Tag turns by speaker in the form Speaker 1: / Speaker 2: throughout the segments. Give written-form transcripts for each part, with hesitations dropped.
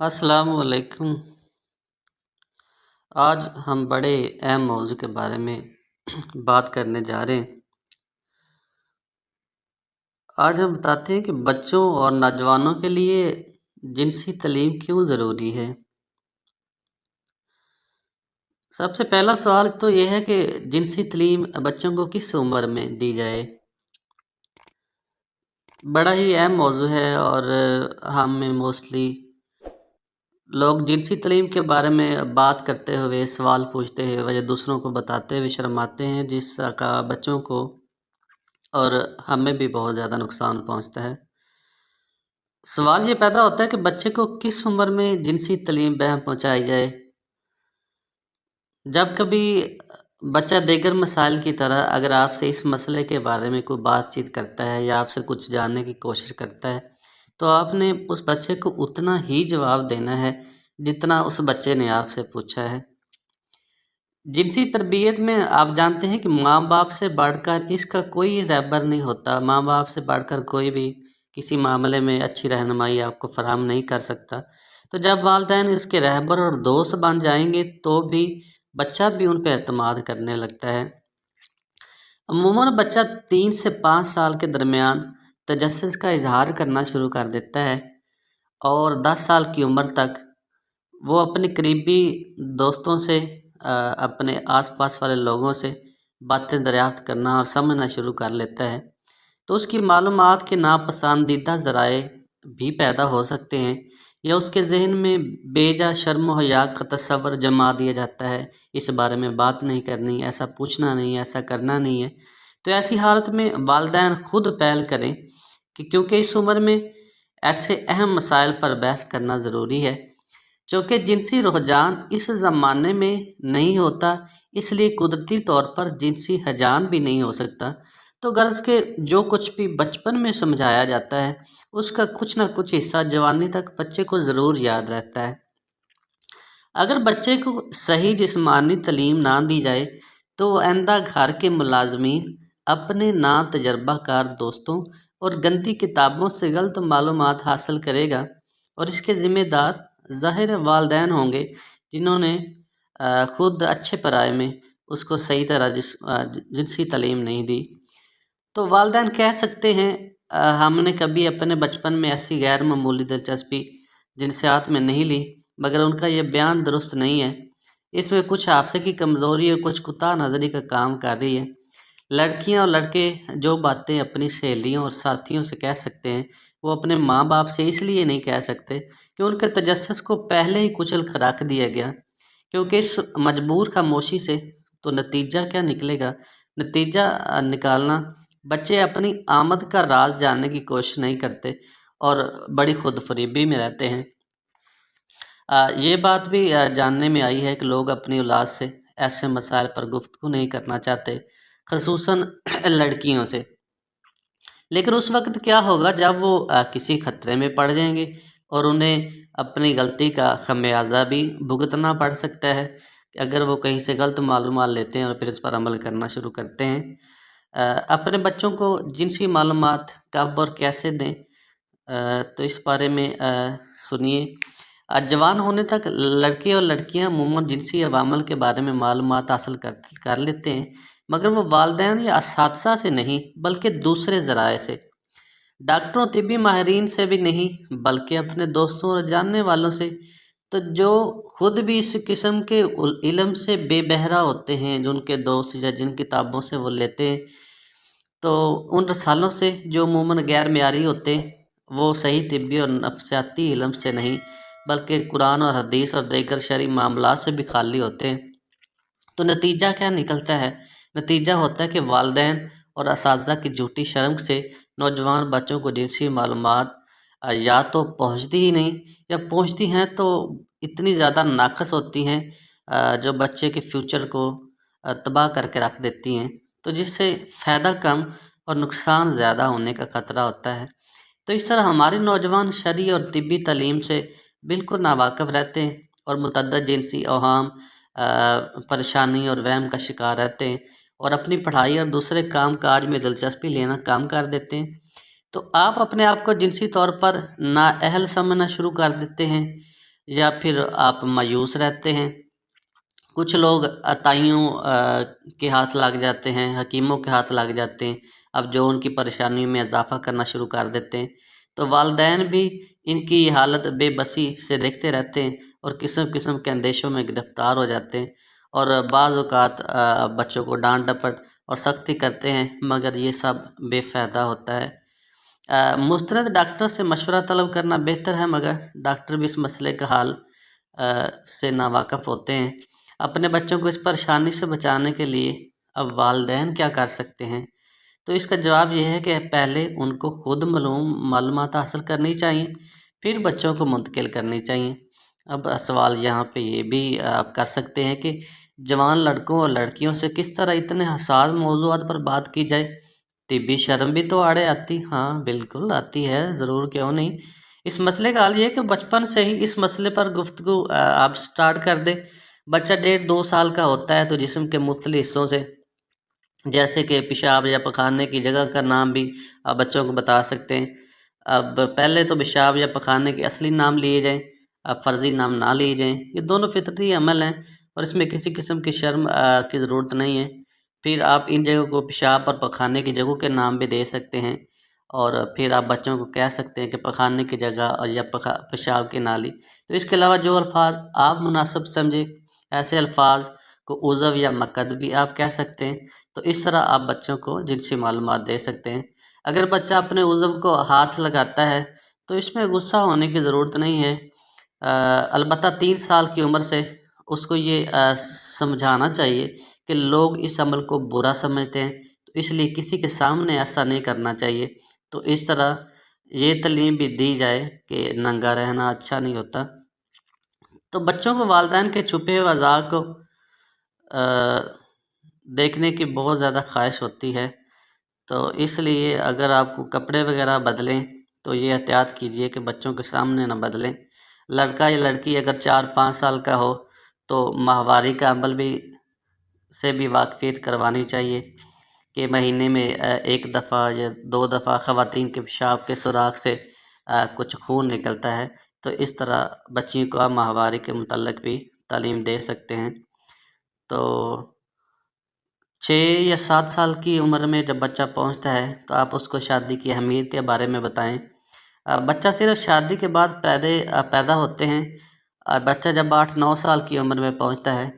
Speaker 1: السلام علیکم۔ آج ہم بڑے اہم موضوع کے بارے میں بات کرنے جا رہے ہیں۔ آج ہم بتاتے ہیں کہ بچوں اور نوجوانوں کے لیے جنسی تعلیم کیوں ضروری ہے۔ سب سے پہلا سوال تو یہ ہے کہ جنسی تعلیم بچوں کو کس عمر میں دی جائے۔ بڑا ہی اہم موضوع ہے اور ہم میں موسٹلی لوگ جنسی تعلیم کے بارے میں بات کرتے ہوئے، سوال پوچھتے ہوئے یا دوسروں کو بتاتے ہوئے شرماتے ہیں، جس کا بچوں کو اور ہمیں بھی بہت زیادہ نقصان پہنچتا ہے۔ سوال یہ پیدا ہوتا ہے کہ بچے کو کس عمر میں جنسی تعلیم پہنچائی جائے۔ جب کبھی بچہ دیگر مسائل کی طرح اگر آپ سے اس مسئلے کے بارے میں کوئی بات چیت کرتا ہے یا آپ سے کچھ جاننے کی کوشش کرتا ہے تو آپ نے اس بچے کو اتنا ہی جواب دینا ہے جتنا اس بچے نے آپ سے پوچھا ہے۔ جنسی تربیت میں آپ جانتے ہیں کہ ماں باپ سے بڑھ کر اس کا کوئی رہبر نہیں ہوتا۔ ماں باپ سے بڑھ کر کوئی بھی کسی معاملے میں اچھی رہنمائی آپ کو فراہم نہیں کر سکتا۔ تو جب والدین اس کے رہبر اور دوست بن جائیں گے تو بھی بچہ بھی ان پہ اعتماد کرنے لگتا ہے۔ عموماً بچہ 3 سے 5 سال کے درمیان تجسس کا اظہار کرنا شروع کر دیتا ہے اور 10 سال کی عمر تک وہ اپنے قریبی دوستوں سے، اپنے آس پاس والے لوگوں سے باتیں دریافت کرنا اور سمجھنا شروع کر لیتا ہے۔ تو اس کی معلومات کے ناپسندیدہ ذرائع بھی پیدا ہو سکتے ہیں یا اس کے ذہن میں بے جا شرم و حیا کا تصور جما دیا جاتا ہے، اس بارے میں بات نہیں کرنی، ایسا پوچھنا نہیں، ایسا کرنا نہیں ہے۔ تو ایسی حالت میں والدین خود پہل کریں کہ کیونکہ اس عمر میں ایسے اہم مسائل پر بحث کرنا ضروری ہے۔ چونکہ جنسی رجحان اس زمانے میں نہیں ہوتا، اس لیے قدرتی طور پر جنسی ہیجان بھی نہیں ہو سکتا۔ تو غرض کہ جو کچھ بھی بچپن میں سمجھایا جاتا ہے اس کا کچھ نہ کچھ حصہ جوانی تک بچے کو ضرور یاد رہتا ہے۔ اگر بچے کو صحیح جسمانی تعلیم نہ دی جائے تو وہ آئندہ گھر کے ملازمین، اپنے نا تجربہ کار دوستوں اور گندی کتابوں سے غلط معلومات حاصل کرے گا، اور اس کے ذمہ دار ظاہر والدین ہوں گے جنہوں نے خود اچھے پرائے میں اس کو صحیح طرح جنسی تعلیم نہیں دی۔ تو والدین کہہ سکتے ہیں ہم نے کبھی اپنے بچپن میں ایسی غیر معمولی دلچسپی جنسیات میں نہیں لی، مگر ان کا یہ بیان درست نہیں ہے۔ اس میں کچھ حافظے کی کمزوری اور کچھ کوتاہ نظری کا کام کر رہی ہے۔ لڑکیاں اور لڑکے جو باتیں اپنی سہیلیوں اور ساتھیوں سے کہہ سکتے ہیں وہ اپنے ماں باپ سے اس لیے نہیں کہہ سکتے کہ ان کے تجسس کو پہلے ہی کچل کر رکھ دیا گیا۔ کیونکہ اس مجبور خاموشی سے تو نتیجہ کیا نکلے گا؟ نتیجہ نکالنا بچے اپنی آمد کا راز جاننے کی کوشش نہیں کرتے اور بڑی خود فریبی میں رہتے ہیں۔ یہ بات بھی جاننے میں آئی ہے کہ لوگ اپنی اولاد سے ایسے مسائل پر گفتگو نہیں کرنا چاہتے، خصوصاً لڑکیوں سے۔ لیکن اس وقت کیا ہوگا جب وہ کسی خطرے میں پڑ جائیں گے اور انہیں اپنی غلطی کا خمیازہ بھی بھگتنا پڑ سکتا ہے کہ اگر وہ کہیں سے غلط معلومات لیتے ہیں اور پھر اس پر عمل کرنا شروع کرتے ہیں۔ اپنے بچوں کو جنسی معلومات کب اور کیسے دیں، تو اس بارے میں سنیے۔ جوان ہونے تک لڑکے اور لڑکیاں عموماً جنسی عوامل کے بارے میں معلومات حاصل کر لیتے ہیں، مگر وہ والدین یا اساتذہ سے نہیں بلکہ دوسرے ذرائع سے، ڈاکٹروں، طبی ماہرین سے بھی نہیں بلکہ اپنے دوستوں اور جاننے والوں سے، تو جو خود بھی اس قسم کے علم سے بے بہرا ہوتے ہیں، جو ان کے دوست یا جن کتابوں سے وہ لیتے ہیں، تو ان رسالوں سے جو عموماً غیر معیاری ہوتے ہیں، وہ صحیح طبی اور نفسیاتی علم سے نہیں بلکہ قرآن اور حدیث اور دیگر شرعی معاملات سے بھی خالی ہوتے ہیں۔ تو نتیجہ کیا نکلتا ہے؟ نتیجہ ہوتا ہے کہ والدین اور اساتذہ کی جھوٹی شرم سے نوجوان بچوں کو جنسی معلومات یا تو پہنچتی ہی نہیں، یا پہنچتی ہیں تو اتنی زیادہ ناقص ہوتی ہیں جو بچے کے فیوچر کو تباہ کر کے رکھ دیتی ہیں، تو جس سے فائدہ کم اور نقصان زیادہ ہونے کا خطرہ ہوتا ہے۔ تو اس طرح ہمارے نوجوان شرعی اور طبی تعلیم سے بالکل ناواقف رہتے ہیں اور متعدد جنسی اوہام، پریشانی اور وہم کا شکار رہتے ہیں، اور اپنی پڑھائی اور دوسرے کام کاج میں دلچسپی لینا کم کر دیتے ہیں۔ تو آپ اپنے آپ کو جنسی طور پر نااہل سمجھنا شروع کر دیتے ہیں، یا پھر آپ مایوس رہتے ہیں؟ کچھ لوگ عطائیوں کے ہاتھ لگ جاتے ہیں، حکیموں کے ہاتھ لگ جاتے ہیں، اب جو ان کی پریشانی میں اضافہ کرنا شروع کر دیتے ہیں۔ تو والدین بھی ان کی یہ حالت بے بسی سے دیکھتے رہتے ہیں اور قسم قسم کے اندیشوں میں گرفتار ہو جاتے ہیں، اور بعض اوقات بچوں کو ڈانٹ ڈپٹ اور سختی کرتے ہیں، مگر یہ سب بے فائدہ ہوتا ہے۔ مستند ڈاکٹر سے مشورہ طلب کرنا بہتر ہے، مگر ڈاکٹر بھی اس مسئلے کا حل سے ناواقف ہوتے ہیں۔ اپنے بچوں کو اس پریشانی سے بچانے کے لیے اب والدین کیا کر سکتے ہیں؟ تو اس کا جواب یہ ہے کہ پہلے ان کو خود معلومات حاصل کرنی چاہیے، پھر بچوں کو منتقل کرنی چاہیے۔ اب سوال یہاں پہ یہ بھی آپ کر سکتے ہیں کہ جوان لڑکوں اور لڑکیوں سے کس طرح اتنے حساس موضوعات پر بات کی جائے؟ طبی شرم بھی تو آڑے آتی، ہاں بالکل آتی ہے، ضرور کیوں نہیں۔ اس مسئلے کا حل یہ ہے کہ بچپن سے ہی اس مسئلے پر گفتگو آپ سٹارٹ کر دیں۔ بچہ 1.5-2 سال کا ہوتا ہے تو جسم کے مختلف حصوں سے، جیسے کہ پیشاب یا پخانے کی جگہ کا نام بھی آپ بچوں کو بتا سکتے ہیں۔ اب پہلے تو پیشاب یا پخانے کے اصلی نام لیے جائیں، اب فرضی نام نہ لیے جائیں، یہ دونوں فطری عمل ہیں اور اس میں کسی قسم کی شرم کی ضرورت نہیں ہے۔ پھر آپ ان جگہوں کو پیشاب اور پخانے کی جگہوں کے نام بھی دے سکتے ہیں، اور پھر آپ بچوں کو کہہ سکتے ہیں کہ پخانے کی جگہ اور یا پیشاب کی نالی۔ تو اس کے علاوہ جو الفاظ آپ مناسب سمجھیں، ایسے الفاظ کو عضو یا مقد بھی آپ کہہ سکتے ہیں۔ تو اس طرح آپ بچوں کو جنسی معلومات دے سکتے ہیں۔ اگر بچہ اپنے عضو کو ہاتھ لگاتا ہے تو اس میں غصہ ہونے کی ضرورت نہیں ہے، البتہ 3 سال کی عمر سے اس کو یہ سمجھانا چاہیے کہ لوگ اس عمل کو برا سمجھتے ہیں، تو اس لیے کسی کے سامنے ایسا نہیں کرنا چاہیے۔ تو اس طرح یہ تعلیم بھی دی جائے کہ ننگا رہنا اچھا نہیں ہوتا۔ تو بچوں کو والدین کے چھپے ہوئے اعضاء کو دیکھنے کی بہت زیادہ خواہش ہوتی ہے، تو اس لیے اگر آپ کو کپڑے وغیرہ بدلیں تو یہ احتیاط کیجئے کہ بچوں کے سامنے نہ بدلیں۔ لڑکا یا لڑکی اگر 4-5 سال کا ہو تو ماہواری کا عمل بھی سے بھی واقفیت کروانی چاہیے کہ مہینے میں 1 دفعہ یا 2 دفعہ خواتین کے پیشاب کے سوراخ سے کچھ خون نکلتا ہے، تو اس طرح بچیوں کو آپ ماہواری کے متعلق بھی تعلیم دے سکتے ہیں۔ تو 6 یا 7 سال کی عمر میں جب بچہ پہنچتا ہے تو آپ اس کو شادی کی اہمیت کے بارے میں بتائیں۔ بچہ صرف شادی کے بعد پیدا ہوتے ہیں، بچہ جب 8-9 سال کی عمر میں پہنچتا ہے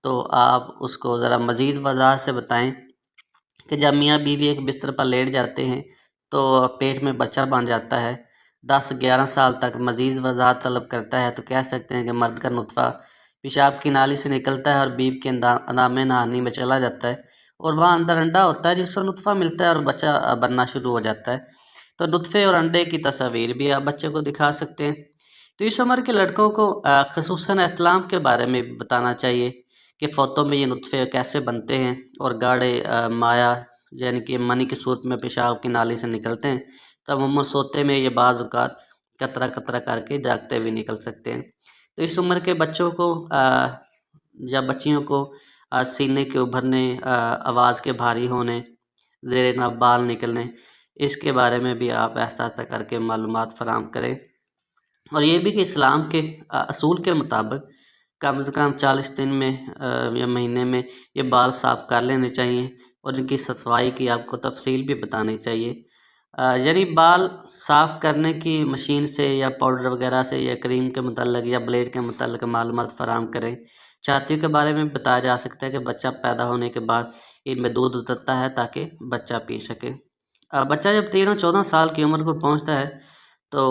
Speaker 1: تو آپ اس کو ذرا مزید وضاحت سے بتائیں کہ جب میاں بیوی ایک بستر پر لیٹ جاتے ہیں تو پیٹ میں بچہ بن جاتا ہے۔ 10-11 سال تک مزید وضاحت طلب کرتا ہے تو کہہ سکتے ہیں کہ مرد کا نطفہ پیشاب کی نالی سے نکلتا ہے اور بیوی کے اندام نہانی میں چلا جاتا ہے، اور وہاں اندر انڈا ہوتا ہے جس سے نطفہ ملتا ہے اور بچہ بننا شروع ہو جاتا ہے۔ تو نطفے اور انڈے کی تصاویر بھی آپ بچے کو دکھا سکتے ہیں۔ تو اس عمر کے لڑکوں کو خصوصاً احتلام کے بارے میں بتانا چاہیے کہ فوتوں میں یہ نطفے کیسے بنتے ہیں اور گاڑے مایا یعنی کہ منی کی صورت میں پیشاب کی نالی سے نکلتے ہیں، تو عموماً سوتے میں یہ بعض اوقات قطرہ قطرہ کر کے جاگتے بھی نکل سکتے ہیں۔ تو اس عمر کے بچوں کو یا بچیوں کو سینے کے ابھرنے، آواز کے بھاری ہونے، زیر ناف بال نکلنے، اس کے بارے میں بھی آپ آہستہ آہستہ کر کے معلومات فراہم کریں۔ اور یہ بھی کہ اسلام کے اصول کے مطابق کم از کم 40 دن میں یا مہینے میں یہ بال صاف کر لینے چاہیے، اور ان کی صفائی کی آپ کو تفصیل بھی بتانی چاہیے۔ یعنی بال صاف کرنے کی مشین سے یا پاؤڈر وغیرہ سے یا کریم کے متعلق یا بلیڈ کے متعلق معلومات فراہم کریں۔ چھاتیوں کے بارے میں بتایا جا سکتا ہے کہ بچہ پیدا ہونے کے بعد ان میں دودھ اترتا ہے تاکہ بچہ پی سکے۔ بچہ جب 13-14 سال کی عمر کو پہنچتا ہے تو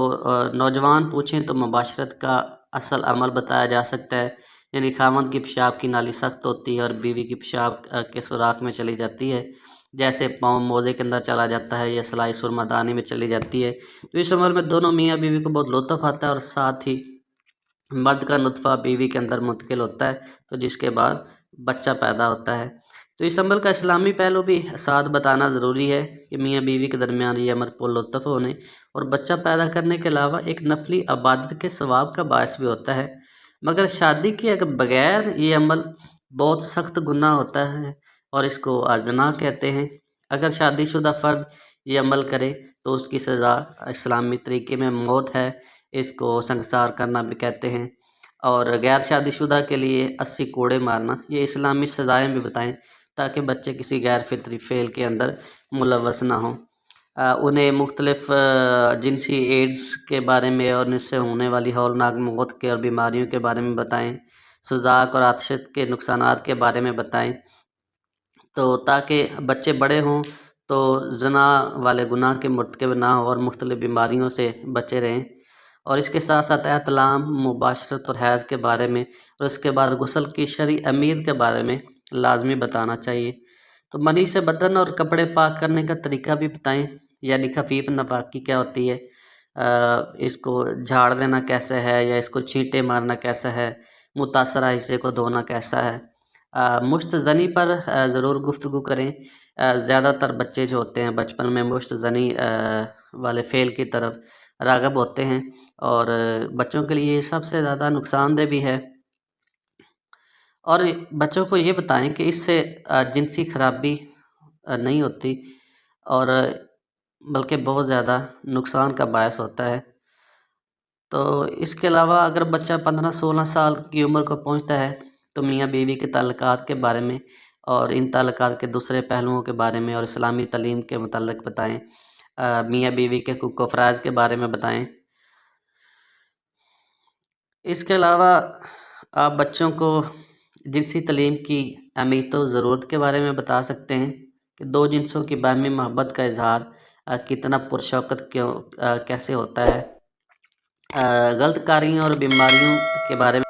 Speaker 1: نوجوان پوچھیں تو مباشرت کا اصل عمل بتایا جا سکتا ہے، یعنی خاوند کی پیشاب کی نالی سخت ہوتی ہے اور بیوی کی پیشاب کے سوراخ میں چلی جاتی ہے، جیسے پاؤں موزے کے اندر چلا جاتا ہے یا سلائی سرما دانی میں چلی جاتی ہے۔ تو اس عمر میں دونوں میاں بیوی کو بہت لطف آتا ہے اور ساتھ ہی مرد کا نطفہ بیوی کے اندر منتقل ہوتا ہے، تو جس کے بعد بچہ پیدا ہوتا ہے۔ تو اس عمل کا اسلامی پہلو بھی ساتھ بتانا ضروری ہے کہ میاں بیوی کے درمیان یہ عمل پرلطف ہونے اور بچہ پیدا کرنے کے علاوہ ایک نفلی عبادت کے ثواب کا باعث بھی ہوتا ہے، مگر شادی کے بغیر یہ عمل بہت سخت گناہ ہوتا ہے اور اس کو زنا کہتے ہیں۔ اگر شادی شدہ فرد یہ عمل کرے تو اس کی سزا اسلامی طریقے میں موت ہے، اس کو سنگسار کرنا بھی کہتے ہیں۔ اور غیر شادی شدہ کے لیے 80 کوڑے مارنا، یہ اسلامی سزائیں بھی بتائیں تاکہ بچے کسی غیر فطری فعل کے اندر ملوث نہ ہوں۔ انہیں مختلف جنسی ایڈز کے بارے میں اور ان سے ہونے والی ہولناک موت کے اور بیماریوں کے بارے میں بتائیں، سزاق اور عاطفت کے نقصانات کے بارے میں بتائیں، تو تاکہ بچے بڑے ہوں تو زنا والے گناہ کے مرتکب نہ ہوں اور مختلف بیماریوں سے بچے رہیں۔ اور اس کے ساتھ ساتھ احتلام، مباشرت اور حیض کے بارے میں، اور اس کے بعد غسل کی شرعی امیر کے بارے میں لازمی بتانا چاہیے۔ تو منی سے بدن اور کپڑے پاک کرنے کا طریقہ بھی بتائیں، یعنی خفیف ناپاکی کیا ہوتی ہے، اس کو جھاڑ دینا کیسے ہے یا اس کو چھینٹے مارنا کیسا ہے، متاثرہ حصے کو دھونا کیسا ہے۔ مشت زنی پر ضرور گفتگو کریں۔ زیادہ تر بچے جو ہوتے ہیں بچپن میں مشت زنی والے فعل کی طرف راغب ہوتے ہیں، اور بچوں کے لیے سب سے زیادہ نقصان دہ بھی ہے۔ اور بچوں کو یہ بتائیں کہ اس سے جنسی خرابی نہیں ہوتی، اور بلکہ بہت زیادہ نقصان کا باعث ہوتا ہے۔ تو اس کے علاوہ اگر بچہ 15-16 سال کی عمر کو پہنچتا ہے تو میاں بیوی کے تعلقات کے بارے میں اور ان تعلقات کے دوسرے پہلوؤں کے بارے میں اور اسلامی تعلیم کے متعلق بتائیں، میاں بیوی کے حقوق و فرائض کے بارے میں بتائیں۔ اس کے علاوہ آپ بچوں کو جنسی تعلیم کی اہمیت و ضرورت کے بارے میں بتا سکتے ہیں کہ دو جنسوں کی باہمی محبت کا اظہار کتنا پرشوقت کیسے ہوتا ہے۔ غلط کاریوں اور بیماریوں کے بارے میں